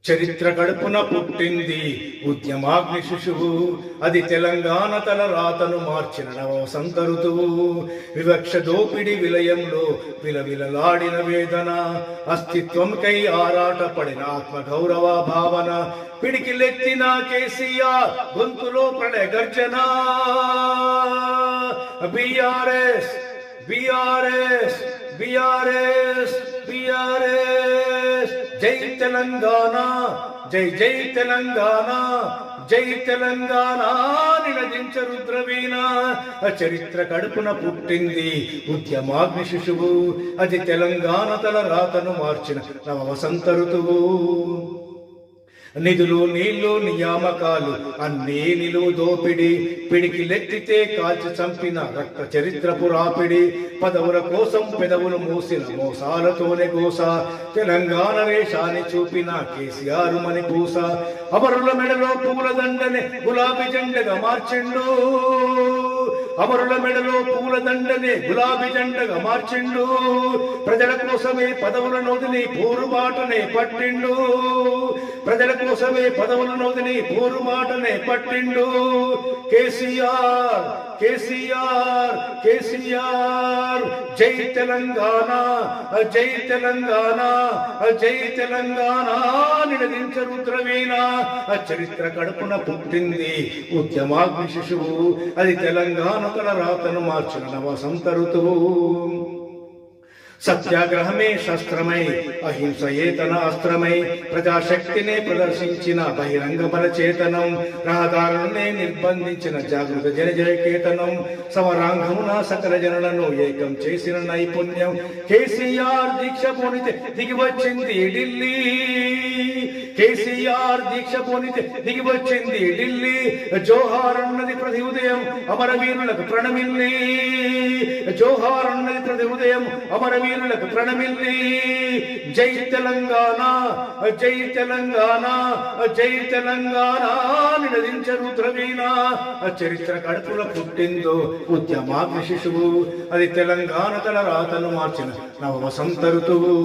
చరిత్ర గడుపున పుట్టింది ఉద్యమాగ్ని శిశువు, అది తెలంగాణ తల రాతను మార్చిన నవవసంత ఋతువు. వివక్ష దోపిడి విలయంలో విలవిలలాడిన వేదన, అస్తిత్వంకై ఆరాటపడిన ఆత్మగౌరవ భావన, పిడికిలెత్తిన కేసీఆర్ గొంతులో ప్రళయ గర్జన. బీఆర్ఎస్ బీఆర్ఎస్ బీఆర్ఎస్ బీఆర్ఎస్, జై తెలంగాణ, జై జై తెలంగాణ, జై తెలంగాణ నినదించ రుద్రవీణ. చరిత్ర కడుపున పుట్టింది ఉద్యమాగ్ని శిశువు, అది తెలంగాణ తల రాతను మార్చిన నవ వసంత ఋతువు. నిధులు నీళ్లు నియామకాలు అన్నీ నిలువు దోపిడి, పిడికిలెత్తితే కాల్చి చంపిన రక్త చరిత్రపు రాపిడి. పదవుల కోసం పెదవులు మూసిన మోసాలతోనే గోస, తెలంగాణ రేషాన్ని చూపిన కేసీఆర్ మని పూస. అమరుల మెడలో పూల దండనే గులాబీ జెండగా మార్చిండు, అమరుల మెడలో పూల దండనే గులాబీ జెండగా మార్చిండు. ప్రజల కోసమే పదవులను వదిలి పోరుబాటనే పట్టిండు, ప్రజల కోసమే పదవులను వదిలి పోరుబాటనే పట్టిండు. కేసీఆర్ కేసీఆర్ కేసీఆర్, జై తెలంగాణ, జై తెలంగాణ, జై తెలంగాణ నినదించ రుద్రవీణ. చరిత్ర కడుపున పుట్టింది ఉద్యమాగ్ని శిశువు, అది తెలంగాణ తల రాతను మార్చిన నవసంత ఋతువు. సత్యాగ్రహమే శస్త్రమై, అహింసయే తన అస్త్రమై, ప్రజాశక్తినే ప్రదర్శించిన బహిరంగ బల చేతనం, రహదారులనే నిర్బంధించిన జాగృత జనజయకేతనం, సమరాంగమున సకల జనులను ఏకం చేసిన నైపుణ్యం. కేసీఆర్ దీక్ష పోనితే దిగి వచ్చింది ఢిల్లీ, కేసీఆర్ దీక్ష పోనితే దిగి వచ్చింది ఢిల్లీ. జోహార్ అన్నది ప్రతి ఉదయం అమరవీరులకు ప్రణమిల్లి, జోహార్ అన్నది ప్రతి ఉదయం అమరవీరులకు ప్రణమిల్లి. జై తెలంగాణ, జై తెలంగాణ, జై తెలంగాణ నినదించ రుద్రవీణ. చరిత్ర కడుపున పుట్టిందో ఉద్యమాగ్ని శిశువు, అది తెలంగాణ తల రాతను మార్చిన నవ వసంత ఋతువు.